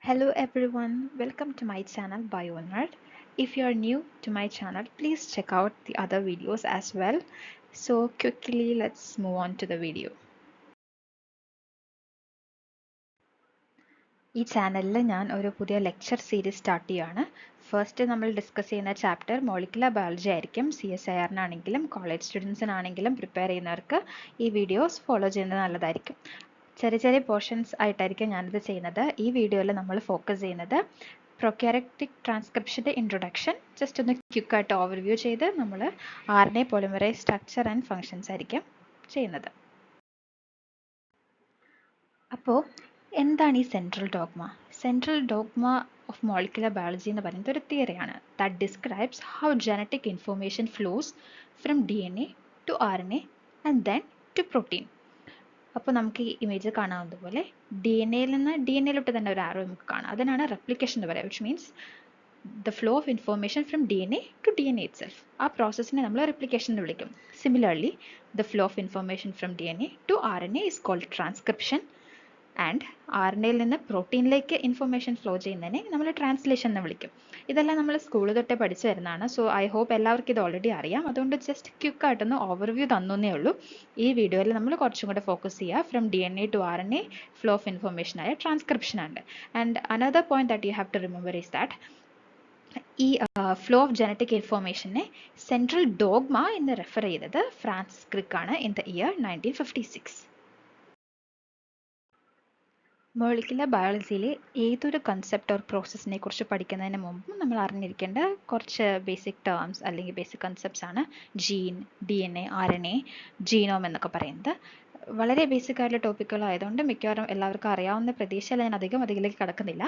Hello everyone, welcome to my channel BioNerd. If you are new to my channel, please check out the other videos as well. So quickly, let's move on to the video. ഈ ചാനലിൽ ഞാൻ ഒരു പുതിയ lecture series start ചെയ്യുകയാണ്. First നമ്മൾ discuss ചെയ്യുന്ന chapter molecular biology ആയിരിക്കും. CSIR-നാണെങ്കിലും college സ്റ്റുഡൻസിനാണെങ്കിലും prepare ചെയ്യുന്നവർക്ക് ഈ വീഡിയോസ് ഫോളോ ചെയ്യുന്നത് നല്ലതായിരിക്കും. ചെറിയ ചെറിയ പോർഷൻസ് ആയിട്ടായിരിക്കും ഞാനിത് ചെയ്യുന്നത്. ഈ വീഡിയോയിൽ നമ്മൾ ഫോക്കസ് ചെയ്യുന്നത് പ്രൊക്യാരിയോട്ടിക് ട്രാൻസ്ക്രിപ്ഷൻ്റെ ഇൻട്രൊഡക്ഷൻ ജസ്റ്റ് ഒന്ന് ക്വിക്കായിട്ട് ഓവർവ്യൂ ചെയ്ത് നമ്മൾ RNA polymerase structure and functions ആയിരിക്കും ചെയ്യുന്നത്. അപ്പോൾ എന്താണ് ഈ central dogma? Central dogma of molecular biology എന്ന് പറയുന്നത് ഒരു തിയറിയാണ് that describes how genetic information flows from DNA to RNA and then to protein. അപ്പോൾ നമുക്ക് ഈ ഇമേജ് കാണാവുന്നതുപോലെ DNA-യിൽ നിന്ന് DNA-യിലോട്ട് തന്നെ ഒരു ആരോ നമുക്ക് കാണാം. അതിനാണ് റെപ്ലിക്കേഷൻ എന്ന് പറയുക, which means the flow of information from DNA to DNA itself. ആ പ്രോസസ്സിനെ നമ്മൾ റെപ്ലിക്കേഷൻ എന്ന് വിളിക്കും. Similarly the flow of information from DNA to RNA is called transcription and RNA-യിൽ നിന്ന് പ്രോട്ടീനിലേക്ക് ഇൻഫോർമേഷൻ ഫ്ലോ ചെയ്യുന്നതിനെ നമ്മൾ ട്രാൻസ്ലേഷൻ എന്ന് വിളിക്കും. ഇതെല്ലാം നമ്മൾ സ്കൂളിൽ തൊട്ടേ പഠിച്ചു വരുന്നതാണ്. സോ ഐ ഹോപ്പ് എല്ലാവർക്കും ഇത് ഓൾറെഡി അറിയാം. അതുകൊണ്ട് ജസ്റ്റ് ക്വിക്കായിട്ടൊന്ന് ഓവർവ്യൂ തന്നേ ഉള്ളൂ. ഈ വീഡിയോയിൽ നമ്മൾ കുറച്ചും കൂടെ ഫോക്കസ് ചെയ്യുക from DNA to RNA flow of information ആയ ട്രാൻസ്ക്രിപ്ഷൻ ആണ്. And another point that you have to remember is that ഈ ഫ്ലോ ഓഫ് ജനറ്റിക് ഇൻഫോർമേഷനെ സെൻട്രൽ ഡോഗ്മ എന്ന് റെഫർ ചെയ്തത് ഫ്രാൻസിസ് ക്രിക്ക് ആണ് ഇൻ ദ ഇയർ 1956. മോളിക്കുലർ ബയോളജിയിലെ ഏതൊരു കൺസെപ്റ്റ് ഓർ പ്രോസസ്സിനെ കുറിച്ച് പഠിക്കുന്നതിന് മുമ്പ് നമ്മൾ അറിഞ്ഞിരിക്കേണ്ട കുറച്ച് ബേസിക് ടേംസ് അല്ലെങ്കിൽ ബേസിക് കൺസെപ്റ്റ്സ് ആണ് ജീൻ, DNA, RNA, ജീനോം എന്നൊക്കെ പറയുന്നത്. വളരെ ബേസിക് ആയിട്ടുള്ള ടോപ്പിക്കുകളായതുകൊണ്ട് മിക്കവാറും എല്ലാവർക്കും അറിയാവുന്ന പ്രതീക്ഷയിൽ ഞാൻ അധികം അതിലേക്ക് കടക്കുന്നില്ല.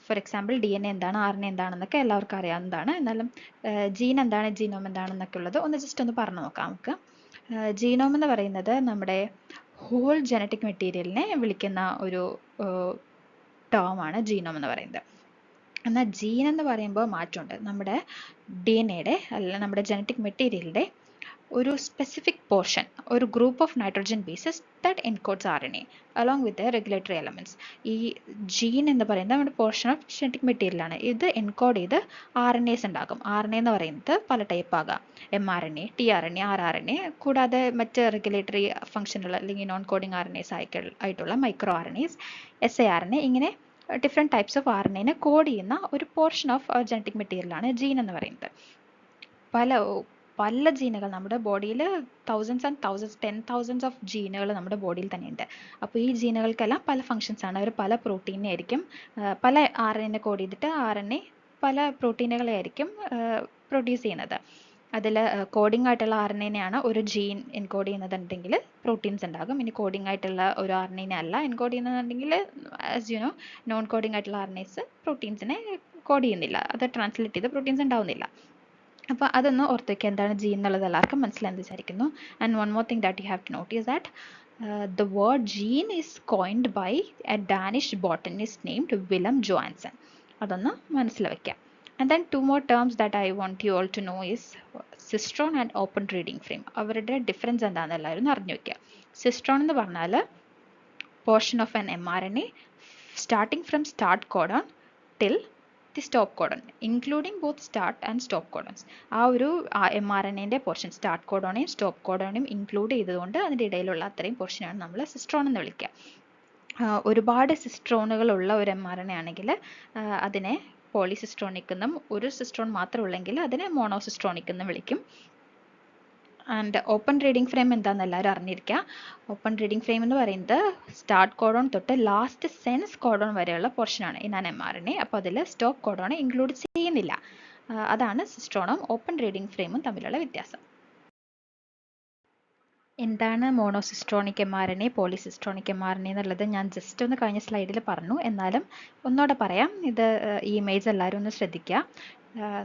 ഫോർ എക്സാമ്പിൾ DNA എന്താണ്, RNA എന്താണെന്നൊക്കെ എല്ലാവർക്കും അറിയാവുന്നതാണ്. എന്നാലും ജീൻ എന്താണ്, ജീനോം എന്താണെന്നൊക്കെ ഉള്ളത് ഒന്ന് ജസ്റ്റ് ഒന്ന് പറഞ്ഞു നോക്കാം നമുക്ക്. ജീനോം എന്ന് പറയുന്നത് നമ്മുടെ ഹോൾ ജനറ്റിക് മെറ്റീരിയലിനെ വിളിക്കുന്ന ഒരു ടേമാണ് ജീനോം എന്ന് പറയുന്നത്. എന്നാൽ ജീൻ എന്ന് പറയുമ്പോൾ മാറ്റമുണ്ട്. നമ്മുടെ DNA-യുടെ അല്ല നമ്മുടെ ജനറ്റിക് മെറ്റീരിയലിൻ്റെ ഒരു സ്പെസിഫിക് പോർഷൻ, ഒരു group of nitrogen bases that encodes RNA along with the regulatory elements. ഈ ജീൻ എന്ന് പറയുന്നത് നമ്മുടെ പോർഷൻ ഓഫ് ജനറ്റിക് മെറ്റീരിയലാണ്. ഇത് എൻകോഡ് ചെയ്ത് RNAs ഉണ്ടാകും. RNA എന്ന് പറയുന്നത് പല ടൈപ്പ് ആകാം. mRNA, tRNA, rRNA, കൂടാതെ മറ്റ് റെഗുലേറ്ററി ഫംഗ്ഷനുള്ള അല്ലെങ്കിൽ നോൺ കോഡിംഗ് RNAs ആയിട്ടുള്ള മൈക്രോ RNAs, siRNA, ഇങ്ങനെ ഡിഫറെൻറ്റ് ടൈപ്സ് ഓഫ് RNA-നെ കോഡ് ചെയ്യുന്ന ഒരു പോർഷൻ ഓഫ് ജനറ്റിക് മെറ്റീരിയലാണ് ജീൻ എന്ന് പറയുന്നത്. പല ജീനുകൾ നമ്മുടെ ബോഡിയിൽ thousands and thousands 10,000s of ജീനുകൾ നമ്മുടെ ബോഡിയിൽ തന്നെയുണ്ട്. അപ്പോൾ ഈ ജീനുകൾക്കെല്ലാം പല ഫങ്ഷൻസ് ആണ്. അവർ പല പ്രോട്ടീനെ ആയിരിക്കും, പല RNA കോഡ് ചെയ്തിട്ട് RNA പല പ്രോട്ടീനുകളെ ആയിരിക്കും പ്രൊഡ്യൂസ് ചെയ്യുന്നത്. അതിൽ കോഡിംഗ് ആയിട്ടുള്ള RNA-നെയാണ് ഒരു ജീൻ എൻകോഡ് ചെയ്യുന്നതുണ്ടെങ്കിൽ പ്രോട്ടീൻസ് ഉണ്ടാകും. ഇനി കോഡിംഗ് ആയിട്ടുള്ള ഒരു RNA-നെ അല്ല എൻകോഡ് ചെയ്യുന്നതുണ്ടെങ്കിൽ as you know non coding ആയിട്ടുള്ള RNAs പ്രോട്ടീൻസിനെ കോഡ് ചെയ്യുന്നില്ല, അത് ട്രാൻസ്ലേറ്റ് ചെയ്ത് പ്രോട്ടീൻസ് ഉണ്ടാവുന്നില്ല. അപ്പോൾ അതൊന്ന് ഓർത്ത് വയ്ക്കുക, എന്താണ് ജീൻ എന്നുള്ളത് എല്ലാവർക്കും മനസ്സിലായെന്ന് വിചാരിക്കുന്നു. And one more thing that you have to notice that the word gene is coined by a Danish botanist named Willem Johansen. അതൊന്ന് മനസ്സിൽ വയ്ക്കുക. And then two more terms that I want you all to know is cistron and open reading frame. അവരുടെ difference എന്താണെന്ന് എല്ലാവരും അറിഞ്ഞു വയ്ക്കുക. Cistron എന്ന് പറഞ്ഞാൽ portion of an mRNA starting from start codon till the stop codon, including both start and stop codons. ആ ഒരു mRNA-ന്റെ portion start കോഡോണെയും stop കോഡോണെയും include ചെയ്തുകൊണ്ട് അതിൻ്റെ ഇടയിലുള്ള അത്രയും പോർഷനാണ് നമ്മൾ സിസ്ട്രോൺ എന്ന് വിളിക്കുക. ഒരുപാട് സിസ്ട്രോണുകളുള്ള ഒരു mRNA ആണെങ്കിൽ അതിനെ പോളിസിസ്ട്രോണിക് എന്നും, ഒരു സിസ്ട്രോൺ മാത്രം ഉള്ളെങ്കിൽ അതിനെ മോണോസിസ്ട്രോണിക് എന്നും വിളിക്കും. ആൻഡ് ഓപ്പൺ റീഡിംഗ് ഫ്രെയിം എന്താണെന്ന് എല്ലാവരും അറിഞ്ഞിരിക്കുക. ഓപ്പൺ റീഡിംഗ് ഫ്രെയിം എന്ന് പറയുന്നത് സ്റ്റാർട്ട് കോഡോൺ തൊട്ട് ലാസ്റ്റ് സെൻസ് കോഡോൺ വരെയുള്ള പോർഷനാണ് ഇൻ ആൻ mRNA. അപ്പോൾ അതിൽ സ്റ്റോപ്പ് കോഡോണെ ഇൻക്ലൂഡ് ചെയ്യുന്നില്ല. അതാണ് സിസ്ട്രോണും ഓപ്പൺ റീഡിംഗ് ഫ്രെയിമും തമ്മിലുള്ള വ്യത്യാസം. എന്താണ് മോണോസിസ്ട്രോണിക് mRNA, പോളിസിസ്ട്രോണിക് mRNA എന്നുള്ളത് ഞാൻ ജസ്റ്റ് ഒന്ന് കഴിഞ്ഞ സ്ലൈഡിൽ പറഞ്ഞു. എന്നാലും ഒന്നുകൂടെ പറയാം, ഇത് ഈ ഇമേജ് എല്ലാവരും ഒന്ന് ശ്രദ്ധിക്കുക.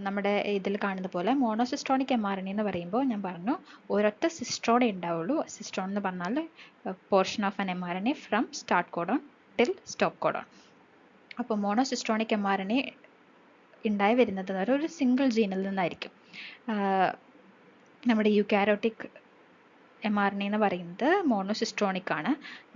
നമ്മുടെ ഇതിൽ കാണുന്ന പോലെ മോണോസിസ്ട്രോണിക് mRNA എന്ന് പറയുമ്പോൾ ഞാൻ പറഞ്ഞു ഒരൊറ്റ സിസ്ട്രോണേ ഉണ്ടാവുള്ളൂ. സിസ്ട്രോൺ എന്ന് പറഞ്ഞാൽ portion of an mRNA from start codon till stop codon. അപ്പോൾ മോണോസിസ്ട്രോണിക് mRNA ഉണ്ടായി വരുന്നത് ഒരു സിംഗിൾ ജീനിൽ നിന്നായിരിക്കും. നമ്മുടെ യൂക്കാരിയോട്ടിക് mRNA എന്ന് പറയുന്നത് മോണോസിസ്ട്രോണിക് ആണ്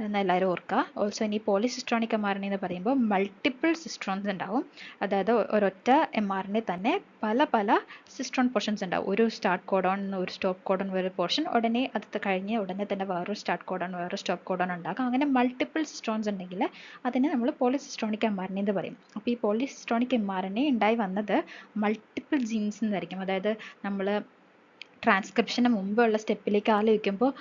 എന്ന് എല്ലാവരും ഓർക്കുക. ഓൾസോ ഇനി പോളിസിസ്ട്രോണിക് mRNA എന്ന് പറയുമ്പോൾ മൾട്ടിപ്പിൾ സിസ്ട്രോൺസ് ഉണ്ടാവും. അതായത് ഒരൊറ്റ mRNA തന്നെ പല പല സിസ്ട്രോൺ പോർഷൻസ് ഉണ്ടാവും. ഒരു സ്റ്റാർട്ട് കോഡോൺ ഒരു സ്റ്റോപ്പ് കോഡോൺ ഒരു പോർഷൻ, ഉടനെ അത് കഴിഞ്ഞ് ഉടനെ തന്നെ വേറൊരു സ്റ്റാർട്ട് കോഡോൺ വേറൊരു സ്റ്റോപ്പ് കോഡോൺ ഉണ്ടാകും. അങ്ങനെ മൾട്ടിപ്പിൾ സിസ്ട്രോൺസ് ഉണ്ടെങ്കിൽ അതിനെ നമ്മൾ പോളിസിസ്ട്രോണിക് mRNA എന്ന് പറയും. അപ്പോൾ ഈ പോളിസിസ്ട്രോണിക് mRNA ഉണ്ടായി വന്നത് മൾട്ടിപ്പിൾ ജീൻസ് നിന്നായിരിക്കും. അതായത് നമ്മൾ ട്രാൻസ്ക്രിപ്ഷന് മുമ്പുള്ള സ്റ്റെപ്പിലേക്ക് ആലോചിക്കുമ്പോൾ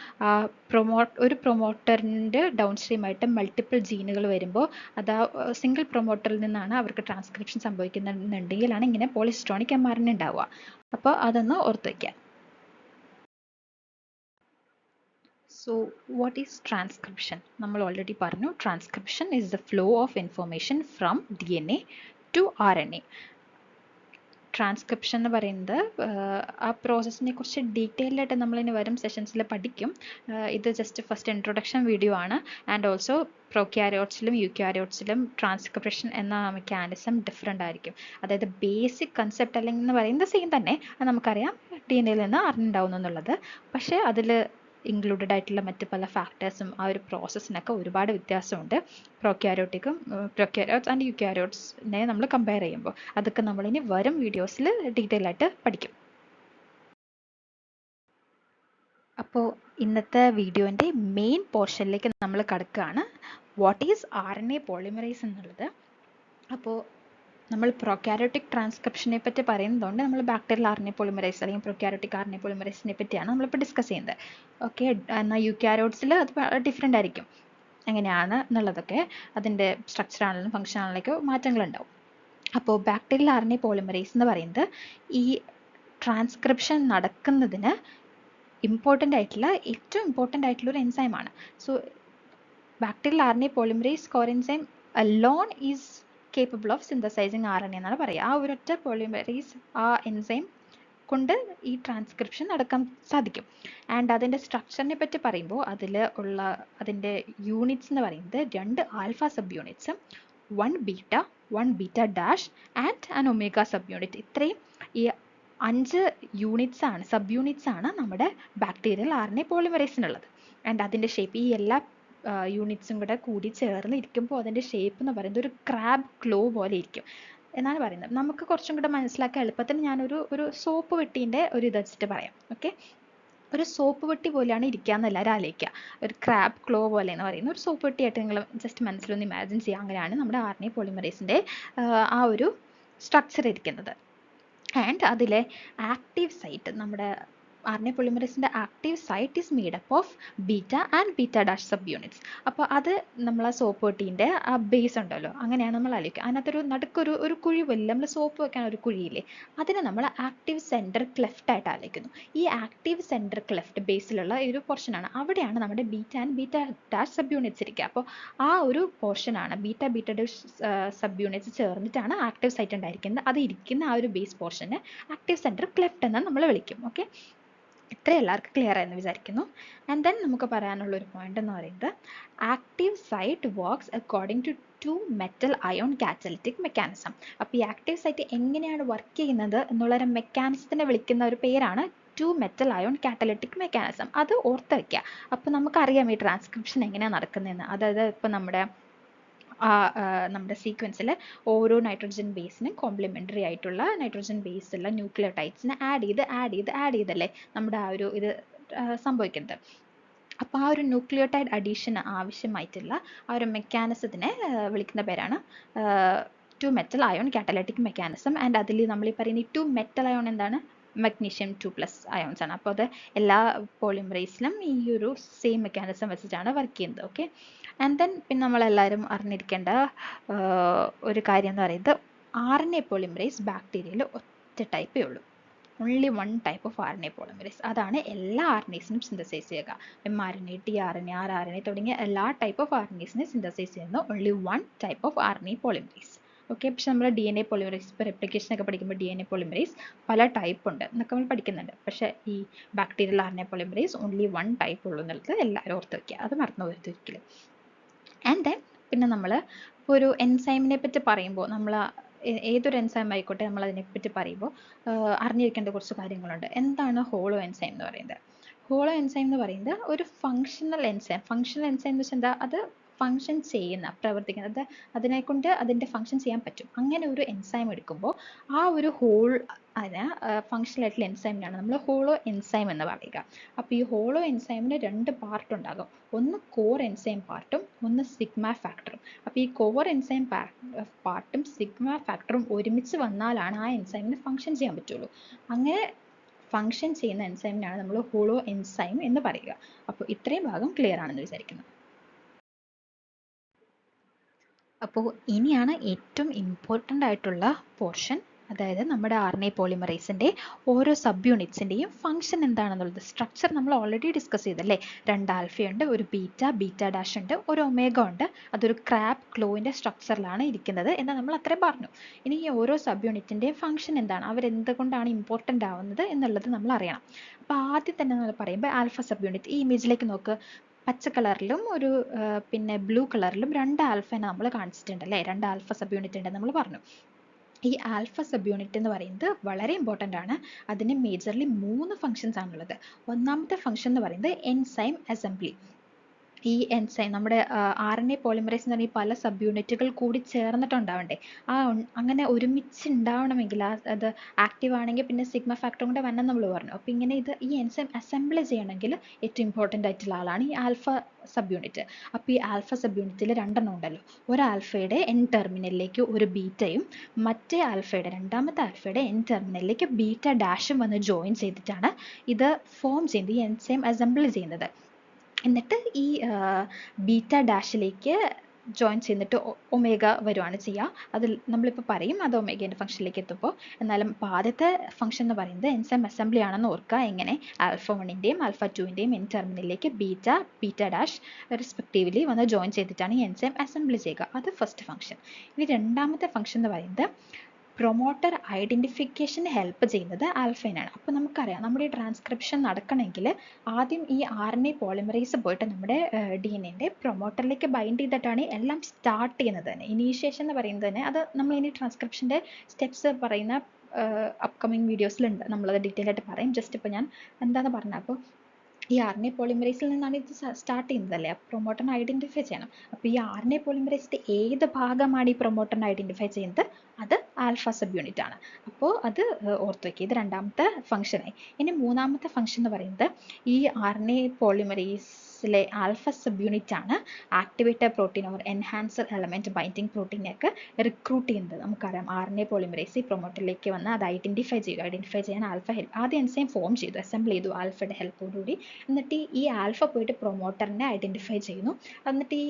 ഒരു പ്രൊമോട്ടറിൻ്റെ ഡൗൺ സ്ട്രീം ആയിട്ട് മൾട്ടിപ്പിൾ ജീനുകൾ വരുമ്പോൾ അത് ആ സിംഗിൾ പ്രൊമോട്ടറിൽ നിന്നാണ് അവർക്ക് ട്രാൻസ്ക്രിപ്ഷൻ സംഭവിക്കുന്നുണ്ടെങ്കിലാണ് ഇങ്ങനെ പോളിസിസ്ട്രോണിക് mRNA ഉണ്ടാവുക. അപ്പോൾ അതൊന്ന് ഓർത്ത് വയ്ക്കുക. So what is transcription? നമ്മൾ ഓൾറെഡി പറഞ്ഞു, transcription is the flow of information from DNA to RNA. Transcription എന്ന് പറയുന്നത് ആ പ്രോസസ്സിനെ കുറിച്ച് ഡീറ്റെയിൽഡ് ആയിട്ട് നമ്മളിനി വരും സെഷൻസിൽ പഠിക്കും. ഇത് ജസ്റ്റ് ഫസ്റ്റ് ഇൻട്രൊഡക്ഷൻ വീഡിയോ ആണ്. ആൻഡ് ഓൾസോ പ്രോക്യാരിയോട്സിലും യൂക്യാരിയോട്സിലും ട്രാൻസ്ക്രിപ്ഷൻ എന്ന മെക്കാനിസം ഡിഫറെൻ്റ് ആയിരിക്കും. അതായത് ബേസിക് കൺസെപ്റ്റ് അല്ലെങ്കിൽ എന്ന് പറയുന്നത് സെയിം തന്നെ, അത് നമുക്കറിയാം DNA യിൽ നിന്ന് അറിഞ്ഞുണ്ടാവുന്നു എന്നുള്ളത്. പക്ഷേ അതിൽ ഇൻക്ലൂഡഡ് ആയിട്ടുള്ള മറ്റ് പല ഫാക്ടേഴ്സും ആ ഒരു പ്രോസസ്സിനൊക്കെ ഒരുപാട് വ്യത്യാസമുണ്ട്. പ്രോക്യാരിയോട്സ് ആൻഡ് യൂക്യാരിയോട്സിനെ നമ്മൾ കമ്പയർ ചെയ്യുമ്പോൾ അതൊക്കെ നമ്മളിനി വരും വീഡിയോസിൽ ഡീറ്റെയിൽ ആയിട്ട് പഠിക്കും. അപ്പോൾ ഇന്നത്തെ വീഡിയോൻ്റെ മെയിൻ പോർഷനിലേക്ക് നമ്മൾ കടക്കുകയാണ്. വാട്ട് ഈസ് RNA പോളിമറൈസ് എന്നുള്ളത്. അപ്പോൾ നമ്മൾ പ്രൊക്യാരിയോട്ടിക് ട്രാൻസ്ക്രിപ്ഷനെ പറ്റി പറയുന്നതുകൊണ്ട് നമ്മൾ ബാക്ടീരിയൽ RNA പോളിമറൈസ് അല്ലെങ്കിൽ പ്രൊക്യാരിയോട്ടിക് RNA പോളിമറൈസിനെ പറ്റിയാണ് നമ്മളിപ്പോൾ ഡിസ്കസ് ചെയ്യുന്നത്. ഓക്കെ, എന്നാൽ യൂക്യാരിയോട്സിൽ അത് ഡിഫറെൻ്റ് ആയിരിക്കും. എങ്ങനെയാണ് എന്നുള്ളതൊക്കെ അതിൻ്റെ സ്ട്രക്ചർ ആണെങ്കിലും ഫംഗ്ഷൻ ആണെങ്കിലൊക്കെ മാറ്റങ്ങളുണ്ടാവും. അപ്പോൾ ബാക്ടീരിയൽ RNA പോളിമറൈസ് എന്ന് പറയുന്നത് ഈ ട്രാൻസ്ക്രിപ്ഷൻ നടക്കുന്നതിന് ഏറ്റവും ഇമ്പോർട്ടൻ്റ് ആയിട്ടുള്ള ഒരു എൻസൈമാണ്. So bacterial RNA polymerase coenzyme alone is capable of synthesising RNA എന്നാണ് പറയുക. ആ ഒരൊറ്റ പോളിമറൈസ് ആ എൻസൈം കൊണ്ട് ഈ ട്രാൻസ്ക്രിപ്ഷൻ നടക്കാൻ സാധിക്കും. ആൻഡ് അതിൻ്റെ സ്ട്രക്ചറിനെ പറ്റി പറയുമ്പോൾ അതിൻ്റെ യൂണിറ്റ്സ് എന്ന് പറയുന്നത് 2 ആൽഫ സബ് യൂണിറ്റ്സും 1 beta 1 beta dash and an omega sub unit. ഇത്രയും ഈ 5 സബ് യൂണിറ്റ്സ് ആണ് നമ്മുടെ ബാക്ടീരിയൽ RNA പോളിമറൈസിനുള്ളത്. ആൻഡ് അതിൻ്റെ ഷേപ്പ് ഈ എല്ലാ യൂണിറ്റ്സും കൂടെ കൂടി ചേർന്ന് ഇരിക്കുമ്പോൾ അതിൻ്റെ ഷേപ്പ് എന്ന് പറയുന്നത് ഒരു ക്രാബ് ക്ലോ പോലെ ഇരിക്കും എന്നാണ് പറയുന്നത്. നമുക്ക് കുറച്ചും കൂടെ മനസ്സിലാക്കാൻ എളുപ്പത്തിന് ഞാനൊരു സോപ്പ് വെട്ടീൻ്റെ ഒരു ഇത് വെച്ചിട്ട് പറയാം. ഓക്കെ, ഒരു സോപ്പ് വെട്ടി പോലെയാണ് ഇരിക്കാന്ന് എല്ലാവരും ആലോചിക്കുക. ഒരു ക്രാബ് ക്ലോ പോലെ എന്ന് പറയുന്ന ഒരു സോപ്പ് വെട്ടിയായിട്ട് നിങ്ങൾ ജസ്റ്റ് മനസ്സിലൊന്ന് ഇമാജിൻ ചെയ്യുക. അങ്ങനെയാണ് നമ്മുടെ RNA പോളിമറൈസിൻ്റെ ആ ഒരു സ്ട്രക്ചർ ഇരിക്കുന്നത്. ആൻഡ് അതിലെ ആക്റ്റീവ് സൈറ്റ്, നമ്മുടെ RNA പോളിമറൈസിൻ്റെ active site is made up of beta and beta dash sub units. അപ്പോൾ അത് നമ്മൾ ആ സോപ്പ് വെട്ടീൻ്റെ ആ ബേസ് ഉണ്ടല്ലോ, അങ്ങനെയാണ് നമ്മൾ ആലോചിക്കുക. അതിനകത്തൊരു നടുക്കൊരു കുഴി പോലെ, നമ്മൾ സോപ്പ് വെക്കാൻ ഒരു കുഴിയില്ലേ, അതിനെ നമ്മൾ ആക്റ്റീവ് സെൻറ്റർ ക്ലെഫ്റ്റ് ആയിട്ട് ആലോചിക്കുന്നു. ഈ ആക്റ്റീവ് സെൻറ്റർ ക്ലെഫ്റ്റ് ബേസിലുള്ള ഒരു പോർഷനാണ്, അവിടെയാണ് നമ്മുടെ beta and beta dash sub units ഇരിക്കുക. അപ്പോൾ ആ ഒരു പോർഷനാണ് ബീറ്റ ഡാഷ് സബ് യൂണിറ്റ്സ് ചേർന്നിട്ടാണ് ആക്റ്റീവ് സൈറ്റ് ഉണ്ടായിരിക്കുന്നത്. അത് ഇരിക്കുന്ന ആ ഒരു ബേസ് പോർഷനെ ആക്റ്റീവ് സെൻറ്റർ ക്ലെഫ്റ്റ് എന്ന് നമ്മൾ വിളിക്കും. ഓക്കെ, ഇത്ര എല്ലാവർക്കും ക്ലിയർ ആയെന്ന് വിചാരിക്കുന്നു. ആൻഡ് ദെൻ നമുക്ക് പറയാനുള്ള ഒരു പോയിന്റ് എന്ന് പറയുന്നത് active site works according to 2 metal ion catalytic mechanism. അപ്പോൾ ഈ ആക്റ്റീവ് സൈറ്റ് എങ്ങനെയാണ് വർക്ക് ചെയ്യുന്നത് എന്നുള്ള ഒരു മെക്കാനിസത്തിനെ വിളിക്കുന്ന ഒരു പേരാണ് 2 മെറ്റൽ അയോൺ കാറ്റലിറ്റിക് മെക്കാനിസം. അത് ഓർത്ത് വയ്ക്കുക. അപ്പോൾ നമുക്കറിയാം ഈ ട്രാൻസ്ക്രിപ്ഷൻ എങ്ങനെയാണ് നടക്കുന്നതെന്ന്. അതായത് ഇപ്പോൾ നമ്മുടെ സീക്വൻസിൽ ഓരോ നൈട്രജൻ ബേസിനും കോംപ്ലിമെൻ്ററി ആയിട്ടുള്ള നൈട്രജൻ ബേസുള്ള ന്യൂക്ലിയോടൈഡ്സിനെ ആഡ് ചെയ്തല്ലേ നമ്മുടെ ആ ഒരു ഇത് സംഭവിക്കുന്നത്. അപ്പോൾ ആ ഒരു ന്യൂക്ലിയോടൈഡ് അഡീഷന് ആവശ്യമായിട്ടുള്ള ആ ഒരു മെക്കാനിസത്തിനെ വിളിക്കുന്ന പേരാണ് 2 metal ion catalytic mechanism. And അതിൽ നമ്മൾ ഈ പറയുന്ന 2 മെറ്റൽ അയോൺ എന്താണ്, മഗ്നീഷ്യം 2+ അയോൺസ് ആണ്. അപ്പോൾ അത് എല്ലാ പോളിമറൈസിലും ഈ ഒരു സെയിം മെക്കാനിസം വെച്ചിട്ടാണ് വർക്ക് ചെയ്യുന്നത്. ഓക്കെ, ആൻഡ് ദെൻ പിന്നെ നമ്മളെല്ലാവരും അറിഞ്ഞിരിക്കേണ്ട ഒരു കാര്യം എന്ന് പറയുന്നത് RNA പോളിമറൈസ് ബാക്ടീരിയയിൽ ഒറ്റ ടൈപ്പേ ഉള്ളൂ. only one type of RNA polymerase. അതാണ് എല്ലാ RNAസിനും സിന്തസൈസ് ചെയ്യുക. mRNA, tRNA, rRNA തുടങ്ങിയ എല്ലാ ടൈപ്പ് ഓഫ് RNAസിനെ സിന്തസൈസ് ചെയ്യുന്ന only one type of RNA polymerase. Okay, പക്ഷെ നമ്മൾ DNA പോളിമറൈസ് ഇപ്പോൾ റെപ്ലിക്കേഷൻ ഒക്കെ പഠിക്കുമ്പോൾ DNA പോളിമറൈസ് പല ടൈപ്പ് ഉണ്ട് എന്നൊക്കെ നമ്മൾ പഠിക്കുന്നുണ്ട്. പക്ഷേ ഈ bacterial RNA polymerase only one type ഉള്ളൂ എന്നുള്ളത് എല്ലാവരും ഓർത്ത് വയ്ക്കുക. അത് മറന്നു പോകരുത് ഒരിക്കലും. ആൻഡ് ദെൻ പിന്നെ നമ്മൾ ഇപ്പോൾ ഒരു എൻസൈമിനെ പറ്റി പറയുമ്പോൾ നമ്മൾ ഏതൊരു എൻസൈം ആയിക്കോട്ടെ നമ്മൾ അതിനെപ്പറ്റി പറയുമ്പോൾ അറിഞ്ഞിരിക്കേണ്ട കുറച്ച് കാര്യങ്ങളുണ്ട്. എന്താണ് ഹോളോ എൻസൈം എന്ന് പറയുന്നത്? ഹോളോ എൻസൈം എന്ന് പറയുന്നത് ഒരു ഫങ്ഷണൽ എൻസൈം എന്ന് വെച്ചാൽ എന്താ, അത് ഫങ്ഷൻ ചെയ്യുന്ന പ്രവർത്തിക്കുന്നത്, അതിനെക്കൊണ്ട് അതിൻ്റെ ഫങ്ഷൻ ചെയ്യാൻ പറ്റും. അങ്ങനെ ഒരു എൻസൈം എടുക്കുമ്പോൾ ആ ഒരു ഹോൾ അതിന് ഫങ്ഷണൽ ആയിട്ടുള്ള എൻസൈമിനാണ് നമ്മൾ ഹോളോ എൻസൈം എന്ന് പറയുക. അപ്പോൾ ഈ ഹോളോ എൻസൈമിന് 2 പാർട്ട് ഉണ്ടാകും. ഒന്ന് കോർ എൻസൈം പാർട്ടും ഒന്ന് സിഗ്മ ഫാക്ടറും. അപ്പോൾ ഈ കോർ എൻസൈം പാർട്ടും സിഗ്മ ഫാക്ടറും ഒരുമിച്ച് വന്നാലാണ് ആ എൻസൈമിന് ഫങ്ഷൻ ചെയ്യാൻ പറ്റുള്ളൂ. അങ്ങനെ ഫങ്ഷൻ ചെയ്യുന്ന എൻസൈമിനാണ് നമ്മൾ ഹോളോ എൻസൈം എന്ന് പറയുക. അപ്പോൾ ഇത്രയും ഭാഗം ക്ലിയർ ആണെന്ന് വിചാരിക്കുന്നു. അപ്പോൾ ഇനിയാണ് ഏറ്റവും ഇമ്പോർട്ടൻ്റ് ആയിട്ടുള്ള പോർഷൻ, അതായത് നമ്മുടെ RNA പോളിമറൈസിൻ്റെ ഓരോ സബ് യൂണിറ്റ്സിൻ്റെയും ഫംഗ്ഷൻ എന്താണെന്നുള്ളത്. സ്ട്രക്ചർ നമ്മൾ ഓൾറെഡി ഡിസ്കസ് ചെയ്തല്ലേ. 2 ആൽഫയുണ്ട്, ഒരു ബീറ്റ ഡാഷ് ഉണ്ട്, ഒരു ഒമേഗ ഉണ്ട്. അതൊരു ക്രാബ് ക്ലോവിൻ്റെ സ്ട്രക്ചറിലാണ് ഇരിക്കുന്നത് എന്ന് നമ്മൾ അത്രയും പറഞ്ഞു. ഇനി ഈ ഓരോ സബ് യൂണിറ്റിൻ്റെയും ഫംഗ്ഷൻ എന്താണ്, അവരെന്തുകൊണ്ടാണ് ഇമ്പോർട്ടൻ്റ് ആവുന്നത് എന്നുള്ളത് നമ്മൾ അറിയണം. അപ്പോൾ ആദ്യം തന്നെ നമ്മൾ പറയുമ്പോൾ ആൽഫ സബ് യൂണിറ്റ്, ഈ ഇമേജിലേക്ക് നോക്ക്, പച്ച കളറിലും ഒരു പിന്നെ ബ്ലൂ കളറിലും 2 ആൽഫനെ നമ്മൾ കാണിച്ചിട്ടുണ്ടല്ലേ. 2 ആൽഫ സബ് യൂണിറ്റ് ഉണ്ടെന്ന് നമ്മൾ പറഞ്ഞു. ഈ ആൽഫ സബ് യൂണിറ്റ് എന്ന് പറയുന്നത് വളരെ ഇമ്പോർട്ടൻ്റ് ആണ്. അതിന് മേജർലി 3 ഫങ്ഷൻസ് ആണുള്ളത്. ഒന്നാമത്തെ ഫങ്ഷൻ എന്ന് പറയുന്നത് എൻസൈം അസംബ്ലി. ഈ എൻസൈം നമ്മുടെ RNA പോളിമറൈസ് എന്ന് പറഞ്ഞാൽ പല സബ് യൂണിറ്റുകൾ കൂടി ചേർന്നിട്ടുണ്ടാവണ്ടേ. അങ്ങനെ ഒരുമിച്ച് ഉണ്ടാവണമെങ്കിൽ അത് ആക്റ്റീവ് ആണെങ്കിൽ പിന്നെ സിഗ്മ ഫാക്ടറും കൂടെ വരണം നമ്മൾ പറഞ്ഞു. അപ്പോൾ ഇങ്ങനെ ഈ എൻസൈം അസംബിൾ ചെയ്യണമെങ്കിൽ ഏറ്റവും ഇമ്പോർട്ടൻ്റ് ആയിട്ടുള്ള ആളാണ് ഈ ആൽഫ സബ് യൂണിറ്റ്. അപ്പോൾ ഈ ആൽഫ സബ് യൂണിറ്റിൽ 2 എണ്ണം ഉണ്ടല്ലോ. ഒരു ആൽഫയുടെ എൻ ടെർമിനലിലേക്ക് ഒരു ബീറ്റയും മറ്റേ ആൽഫയുടെ രണ്ടാമത്തെ ആൽഫയുടെ എൻ ടെർമിനലിലേക്ക് ബീറ്റ ഡാഷും വന്ന് ജോയിൻ ചെയ്തിട്ടാണ് ഇത് ഫോം ചെയ്യുന്നത്, ഈ എൻസൈം അസംബിൾ ചെയ്യുന്നത്. എന്നിട്ട് ഈ ബീറ്റ ഡാഷിലേക്ക് ജോയിൻ ചെയ്തിട്ട് ഒമേഗ വരുവാണ് ചെയ്യുക. അതിൽ നമ്മളിപ്പോൾ പറയും അത് ഒമേഗേൻ്റെ ഫംഗ്ഷനിലേക്ക് എത്തുമ്പോൾ. എന്നാലും ആദ്യത്തെ ഫംഗ്ഷൻ എന്ന് പറയുന്നത് എൻസൈം അസംബ്ലി ആണെന്ന് ഓർക്കുക. എങ്ങനെ ആൽഫ 1ൻ്റെയും ആൽഫ 2ൻ്റെയും എൻ ടെർമിനലിലേക്ക് ബീറ്റ ഡാഷ് റെസ്പെക്റ്റീവ്ലി വന്ന് ജോയിൻ ചെയ്തിട്ടാണ് ഈ എൻസൈം അസംബ്ലി ചെയ്യുക. അത് ഫസ്റ്റ് ഫംഗ്ഷൻ. ഇനി രണ്ടാമത്തെ ഫംഗ്ഷൻ എന്ന് പറയുന്നത് പ്രൊമോട്ടർ ഐഡൻറ്റിഫിക്കേഷന് ഹെൽപ്പ് ചെയ്യുന്നത് ആൽഫൈനാണ്. അപ്പോൾ നമുക്കറിയാം നമ്മുടെ ഈ ട്രാൻസ്ക്രിപ്ഷൻ നടക്കണമെങ്കിൽ ആദ്യം ഈ RNA പോളിമറൈസ് പോയിട്ട് നമ്മുടെ DNA പ്രൊമോട്ടറിലേക്ക് ബൈൻഡ് ചെയ്തിട്ടാണ് എല്ലാം സ്റ്റാർട്ട് ചെയ്യുന്നത് തന്നെ. ഇനീഷ്യേഷൻ എന്ന് പറയുന്നത് തന്നെ അത് നമ്മൾ ഇനി ട്രാൻസ്ക്രിപ്ഷൻ്റെ സ്റ്റെപ്സ് പറയുന്ന അപ്കമിങ് വീഡിയോസിലുണ്ട്, നമ്മളത് ഡീറ്റെയിൽ ആയിട്ട് പറയും. ജസ്റ്റ് ഇപ്പോൾ ഞാൻ എന്താണെന്ന് പറഞ്ഞാൽ, അപ്പോൾ ഈ RNA പോളിമറൈസിൽ നിന്നാണ് ഇത് സ്റ്റാർട്ട് ചെയ്യുന്നതല്ലേ. അപ്പോൾ പ്രൊമോട്ടറിനെ ഐഡൻറ്റിഫൈ ചെയ്യണം. അപ്പോൾ ഈ RNA പോളിമറൈസിൻ്റെ ഏത് ഭാഗമാണ് ഈ പ്രൊമോട്ടറിനെ ഐഡൻറ്റിഫൈ ചെയ്യുന്നത്, അത് ആൽഫ സബ് യൂണിറ്റ് ആണ്. അപ്പോൾ അത് ഓർത്ത് വയ്ക്കുക. ഇത് രണ്ടാമത്തെ ഫംഗ്ഷനായി. ഇനി മൂന്നാമത്തെ ഫംഗ്ഷൻ എന്ന് പറയുന്നത് ഈ RNA പോളിമറൈസിലെ ആൽഫ സബ് യൂണിറ്റ് ആണ് activator protein or enhancer element binding പ്രോട്ടീനെയൊക്കെ റിക്രൂട്ട് ചെയ്യുന്നത്. നമുക്കറിയാം RNA പോളിമറൈസ് ഈ പ്രൊമോട്ടറിലേക്ക് വന്ന് അത് ഐഡൻറ്റിഫൈ ചെയ്യാൻ ആൽഫ ഹെൽപ്പ് ആദ്യം എൻസൈം ഫോം ചെയ്തു, അസംബിൾ ചെയ്തു ആൽഫയുടെ ഹെൽപ്പോടുകൂടി. എന്നിട്ട് ഈ ആൽഫ പോയിട്ട് പ്രൊമോട്ടറിനെ ഐഡൻറ്റിഫൈ ചെയ്യുന്നു. എന്നിട്ട് ഈ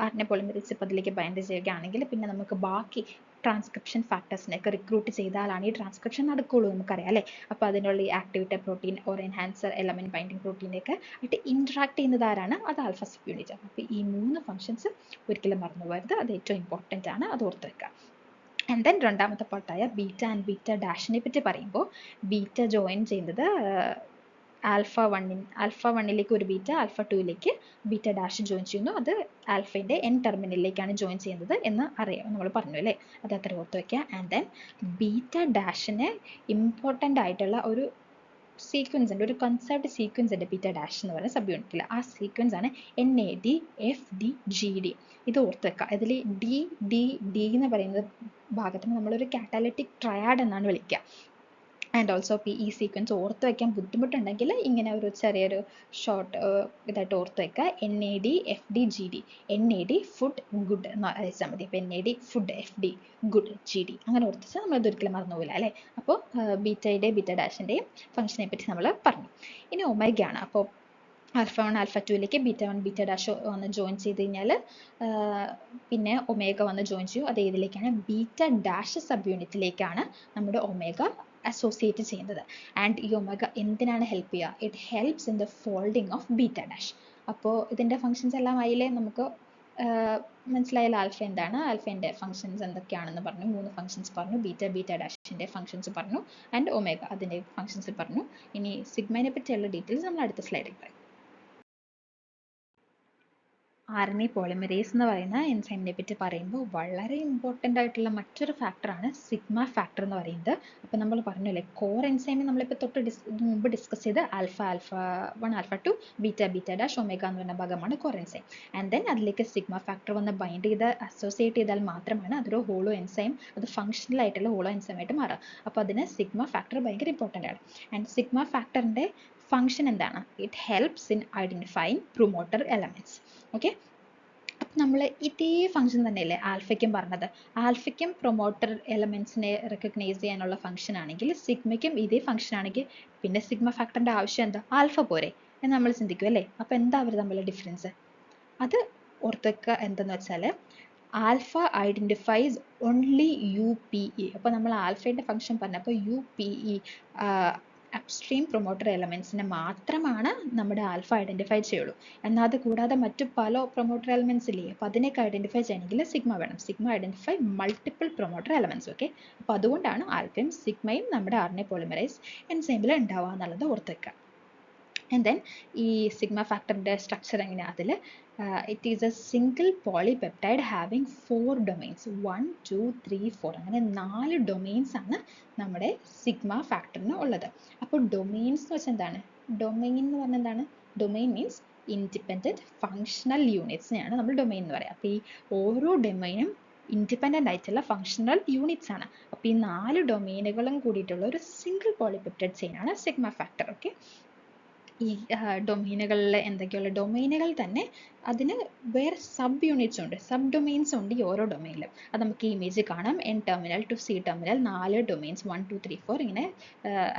RNA പോളിമറൈസ് ഇപ്പോൾ അതിലേക്ക് ബൈൻഡ് ചെയ്യുകയാണെങ്കിൽ പിന്നെ നമുക്ക് ബാക്കി ട്രാൻസ്ക്രിപ്ഷൻ ഫാക്ടേഴ്സിനെയൊക്കെ റിക്രൂട്ട് ചെയ്താലാണ് ഈ ട്രാൻസ്ക്രിപ്ഷൻ നടക്കുകയുള്ളൂ, നമുക്കറിയാം അല്ലേ. അപ്പോൾ അതിനുള്ള ഈ activator protein or enhancer element binding പ്രോട്ടീനൊക്കെ ആയിട്ട് ഇൻട്രാക്ട് ചെയ്യുന്നത് ആരാണ്, അത് ആൽഫ സബ് യൂണിറ്റ് ആണ്. അപ്പോൾ ഈ 3 ഫംഗ്ഷൻസ് ഒരിക്കലും മറന്നു പോകരുത്, അത് ഏറ്റവും ഇമ്പോർട്ടൻ്റ് ആണ്, അത് ഓർത്ത് വെക്കുക. ആൻഡ് ദെൻ രണ്ടാമത്തെ പാർട്ടായ ബീറ്റ ആൻഡ് ബീറ്റ ഡാഷിനെ പറ്റി പറയുമ്പോൾ ബീറ്റ ജോയിൻ ചെയ്യുന്നത് ആൽഫ 1ലേക്ക് ഒരു ബീറ്റ, ആൽഫ 2ലേക്ക് ബീറ്റ ഡാഷ് ജോയിൻ ചെയ്യുന്നു. അത് ആൽഫയുടെ എൻ ടെർമിനലിലേക്കാണ് ജോയിൻ ചെയ്യുന്നത് എന്ന് അറിയാം, നമ്മൾ പറഞ്ഞു അല്ലേ. അത് അത്ര ഓർത്ത് വയ്ക്കുക. ആൻഡ് ദെൻ ബീറ്റ ഡാഷിന് ഇമ്പോർട്ടൻ്റ് ആയിട്ടുള്ള ഒരു സീക്വൻസ് ഉണ്ട്, ഒരു കൺസെപ്റ്റ് സീക്വൻസ് ഉണ്ട് ബീറ്റ ഡാഷ് എന്ന് പറയുന്ന സബ് യൂണിറ്റിൽ. ആ സീക്വൻസ് ആണ് NAD FD GD. ഇത് ഓർത്ത് വെക്കുക. ഇതിൽ D എന്ന് പറയുന്ന ഭാഗത്തിന് നമ്മളൊരു കാറ്റലിറ്റിക് ട്രയാഡ് എന്നാണ് വിളിക്കുക. ആൻഡ് ഓൾസോ ഈ സീക്വൻസ് ഓർത്ത് വയ്ക്കാൻ ബുദ്ധിമുട്ടുണ്ടെങ്കിൽ ഇങ്ങനെ ഒരു ചെറിയൊരു ഷോർട്ട് ഇതായിട്ട് ഓർത്ത് വയ്ക്കുക. NAD FD GD. NAD food good എന്ന് അറിയിച്ചാൽ മതി. അപ്പോൾ NAD food, FD good, GD അങ്ങനെ ഓർത്ത് വെച്ചാൽ നമ്മളത് ഒരിക്കലും മറന്നുപോകില്ല അല്ലേ. അപ്പോൾ ബീറ്റയുടെയും ബീറ്റ ഡാഷിൻ്റെയും ഫംഗ്ഷനെ പറ്റി നമ്മൾ പറഞ്ഞു. ഇനി ഒമേഗയാണ്. അപ്പോൾ ആൽഫ 1 ആൽഫ 2ലേക്ക് ബീറ്റ 1 ബീറ്റ ഡാഷ് വന്ന് ജോയിൻ ചെയ്ത് കഴിഞ്ഞാൽ പിന്നെ ഒമേഗ വന്ന് ജോയിൻ ചെയ്യും. അത് ഏതിലേക്കാണ്, ബീറ്റ ഡാഷ് സബ് യൂണിറ്റിലേക്കാണ് നമ്മുടെ ഒമേഗ അസോസിയേറ്റ് ചെയ്യുന്നത്. ആൻഡ് ഈ ഒമേഗ എന്തിനാണ് ഹെൽപ്പ് ചെയ്യുക, it helps in the folding of beta dash. അപ്പോൾ ഇതിൻ്റെ ഫങ്ഷൻസ് എല്ലാം അതിലെ നമുക്ക് മനസ്സിലായാലും ആൽഫ എന്താണ്, ആൽഫേൻ്റെ ഫങ്ഷൻസ് എന്തൊക്കെയാണെന്ന് പറഞ്ഞു. 3 ഫങ്ഷൻസ് പറഞ്ഞു. ബീറ്റ ഡാഷിൻ്റെ ഫങ്ഷൻസ് പറഞ്ഞു. ആൻഡ് ഒമേഗ അതിൻ്റെ ഫങ്ഷൻസ് പറഞ്ഞു. ഇനി സിഗ്മയെ പറ്റിയുള്ള ഡീറ്റെയിൽസ് നമ്മൾ അടുത്ത സ്ലൈഡിൽ പറയും. RNA polymerase എന്ന് പറയുന്ന എൻസൈമിനെ പറ്റി പറയുമ്പോൾ വളരെ ഇമ്പോർട്ടൻ്റ് ആയിട്ടുള്ള മറ്റൊരു ഫാക്ടറാണ് സിഗ്മ ഫാക്ടർ എന്ന് പറയുന്നത്. അപ്പോൾ നമ്മൾ പറഞ്ഞല്ലേ കോർ എൻസൈം നമ്മളിപ്പോൾ ഇതിനു മുമ്പ് ഡിസ്കസ് ചെയ്ത് alpha 1 alpha 2 beta dash omega എന്ന് പറയുന്ന ഭാഗമാണ് കോർ എൻസൈം. ആൻഡ് ദെൻ അതിലേക്ക് സിഗ്മ ഫാക്ടർ വന്ന് ബൈൻഡ് ചെയ്ത് അസോസിയേറ്റ് ചെയ്താൽ മാത്രമാണ് അതൊരു ഹോളോ എൻസൈം, അത് ഫങ്ഷണൽ ആയിട്ടുള്ള ഹോളോ എൻസൈം ആയിട്ട് മാറുക. അപ്പോൾ അതിന് സിഗ്മ ഫാക്ടർ ഭയങ്കര ഇമ്പോർട്ടൻ്റ് ആണ്. ആൻഡ് സിഗ്മ ഫാക്ടറിൻ്റെ ഫങ്ഷൻ എന്താണ്? It helps in identifying promoter elements. Okay, അപ്പം നമ്മൾ ഇതേ ഫംഗ്ഷൻ തന്നെയല്ലേ ആൽഫയ്ക്കും പറഞ്ഞത്. ആൽഫയ്ക്കും പ്രൊമോട്ടർ എലമെന്റ്സിനെ റെക്കഗ്നൈസ് ചെയ്യാനുള്ള ഫംഗ്ഷൻ ആണെങ്കിൽ സിഗ്മയ്ക്കും ഇതേ ഫംഗ്ഷൻ ആണെങ്കിൽ പിന്നെ സിഗ്മ ഫാക്ടറിന്റെ ആവശ്യം എന്താ? ആൽഫ പോരെ എന്ന് നമ്മൾ ചിന്തിക്കും അല്ലേ. അപ്പം എന്താ അവർ തമ്മിലുള്ള ഡിഫറൻസ്? അത് ഓർത്തേക്കുക. എന്തെന്ന് വെച്ചാൽ ആൽഫ ഐഡൻറ്റിഫൈസ് ഓൺലി UPE. അപ്പോൾ നമ്മൾ ആൽഫയുടെ ഫംഗ്ഷൻ പറഞ്ഞപ്പോൾ UPE അപ്സ്ട്രീം പ്രൊമോട്ടർ എലമെന്റ്സിനെ മാത്രമാണ് നമ്മുടെ ആൽഫ ഐഡന്റിഫൈ ചെയ്യുള്ളൂ. എന്നാൽ അത് കൂടാതെ മറ്റു പല പ്രൊമോട്ടർ എലമെന്റ്സ് ഇല്ലേ, അപ്പോൾ അതിനൊക്കെ ഐഡന്റിഫൈ ചെയ്യണമെങ്കിൽ സിഗ്മ വേണം. Sigma identify multiple promoter elements. Okay, അപ്പോൾ അതുകൊണ്ടാണ് ആൽഫയും സിഗ്മയും നമ്മുടെ RNA പോളിമറൈസ് എൻസൈമിൽ ഉണ്ടാവുക എന്നുള്ളത് ഓർത്തേക്കുക. ആൻഡ് ദെൻ ഈ സിഗ്മ ഫാക്ടറിൻ്റെ സ്ട്രക്ചർ എങ്ങനെയാണ്? അതിൽ it is A single polypeptide having 4 domains 1 2 3 4 അങ്ങനെ 4 ഡൊമൈൻസ് ആണ് നമ്മുടെ സിഗ്മ ഫാക്ടറിന് ഉള്ളത്. അപ്പോൾ ഡൊമൈൻസ് എന്ന് വെച്ചാൽ എന്താണ്? ഡൊമൈൻ എന്ന് പറഞ്ഞാൽ എന്താണ്? ഡൊമൈൻ മീൻസ് ഇൻഡിപെൻഡൻറ്റ് ഫങ്ഷണൽ യൂണിറ്റ്സിനെയാണ് നമ്മൾ ഡൊമൈൻ എന്ന് പറയുക. അപ്പോൾ ഈ ഓരോ ഡൊമൈനും ഇൻഡിപെൻഡൻ്റ് ആയിട്ടുള്ള ഫങ്ഷണൽ യൂണിറ്റ്സ് ആണ്. അപ്പോൾ ഈ 4 ഡൊമൈനുകളും കൂടിയിട്ടുള്ള ഒരു സിംഗിൾ പോളിപെപ്റ്റൈഡ് ചെയിനാണ് സിഗ്മ ഫാക്ടർ. ഓക്കെ, ഈ ഡൊമൈനുകളിൽ എന്തൊക്കെയുള്ള ഡൊമൈനുകൾ തന്നെ അതിന് വേറെ സബ് യൂണിറ്റ്സ് ഉണ്ട്, സബ് ഡൊമൈൻസ് ഉണ്ട് ഈ ഓരോ ഡൊമൈനിലും. അത് നമുക്ക് ഈ ഇമേജ് കാണാം. N terminal to C terminal 4 domains 1 2 3 4 ഇങ്ങനെ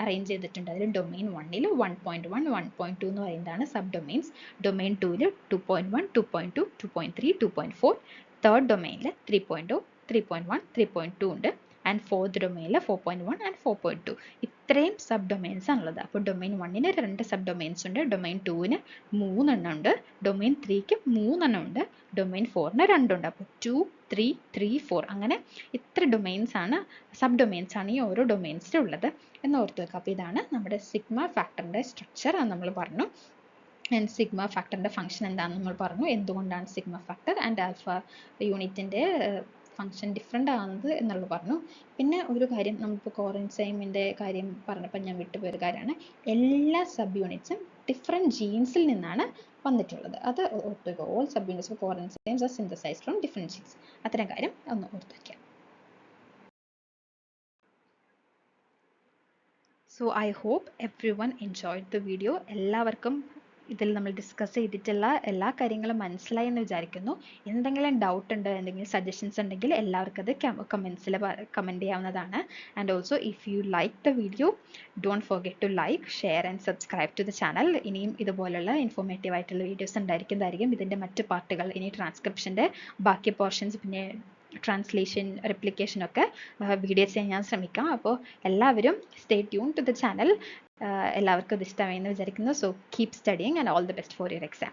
അറേഞ്ച് ചെയ്തിട്ടുണ്ട്. അതിൽ ഡൊമൈൻ 1ൽ 1.1 1.2 എന്ന് പറയുന്നതാണ് സബ് ഡൊമൈൻസ്. ഡൊമൈൻ 2ൽ 2.1 2.2 2.3 2.4, തേർഡ് ഡൊമൈനിൽ 3.0 3.1 3.2 ഉണ്ട്. ആൻഡ് ഫോർത്ത് ഡൊമൈനിൽ 4.1 ആൻഡ് 4.2. ഇത്രയും സബ് ഡൊമൈൻസ് ആണുള്ളത്. അപ്പോൾ ഡൊമൈൻ 1ന് 2 സബ് ഡൊമൈൻസ് ഉണ്ട്, ഡൊമൈൻ 2ന് 3 എണ്ണം ഉണ്ട്, ഡൊമൈൻ 3ക്ക് 3 എണ്ണം ഉണ്ട്, ഡൊമൈൻ 4ന് 2 ഉണ്ട്. അപ്പോൾ 2 3 3 4 അങ്ങനെ ഇത്ര ഡൊമൈൻസ് ആണ്, സബ് ഡൊമൈൻസ് ആണ് ഈ ഓരോ ഡൊമൈൻസിലും ഉള്ളത് എന്ന് ഓർത്ത് വെക്കുക. അപ്പോൾ ഇതാണ് നമ്മുടെ സിഗ്മ ഫാക്ടറിൻ്റെ സ്ട്രക്ചർ നമ്മൾ പറഞ്ഞു. ആൻഡ് സിഗ്മ ഫാക്ടറിൻ്റെ ഫംഗ്ഷൻ എന്താണെന്ന് നമ്മൾ പറഞ്ഞു, എന്തുകൊണ്ടാണ് സിഗ്മ ഫാക്ടർ ആൻഡ് ആൽഫ യൂണിറ്റിൻ്റെ ഫംഗ്ഷൻ ഡിഫറെൻ്റ് ആകുന്നത് എന്നുള്ളത് പറഞ്ഞു. പിന്നെ ഒരു കാര്യം, നമ്മളിപ്പോൾ കോർ എൻസൈമിൻ്റെ കാര്യം പറഞ്ഞപ്പോൾ ഞാൻ വിട്ടുപോയൊരു കാര്യമാണ്, എല്ലാ സബ് യൂണിറ്റ്സും ഡിഫറെൻറ്റ് ജീൻസിൽ നിന്നാണ് വന്നിട്ടുള്ളത്. അത് ഓർത്തുക. All sub units of core enzymes are synthesised from different genes. അത്തരം കാര്യം ഒന്ന് ഓർത്ത് വയ്ക്കാം. So I hope everyone enjoyed the video. എല്ലാവർക്കും ഇതിൽ നമ്മൾ ഡിസ്കസ് ചെയ്തിട്ടുള്ള എല്ലാ കാര്യങ്ങളും മനസ്സിലായി എന്ന് വിചാരിക്കുന്നു. എന്തെങ്കിലും ഡൗട്ട് ഉണ്ട്, എന്തെങ്കിലും സജഷൻസ് ഉണ്ടെങ്കിൽ എല്ലാവർക്കും അത് കമൻസിൽ കമൻറ്റ് ചെയ്യാവുന്നതാണ്. And also if you like the video don't forget to like share and subscribe to the channel. ഇനിയും ഇതുപോലുള്ള ഇൻഫോർമേറ്റീവ് ആയിട്ടുള്ള വീഡിയോസ് ഉണ്ടായിരിക്കുന്നതായിരിക്കും. ഇതിൻ്റെ മറ്റ് പാർട്ടുകൾ, ഇനി ട്രാൻസ്ക്രിപ്ഷൻ്റെ ബാക്കി പോർഷൻസ്, പിന്നെ ട്രാൻസ്ലേഷൻ റെപ്ലിക്കേഷൻ ഒക്കെ വീഡിയോസ് ചെയ്യാൻ ഞാൻ ശ്രമിക്കാം. അപ്പോൾ എല്ലാവരും stay tune to the channel. എല്ലാവർക്കും ഇത് ഇഷ്ടമായി എന്ന് വിചാരിക്കുന്നു. So keep studying and all the best for your exam.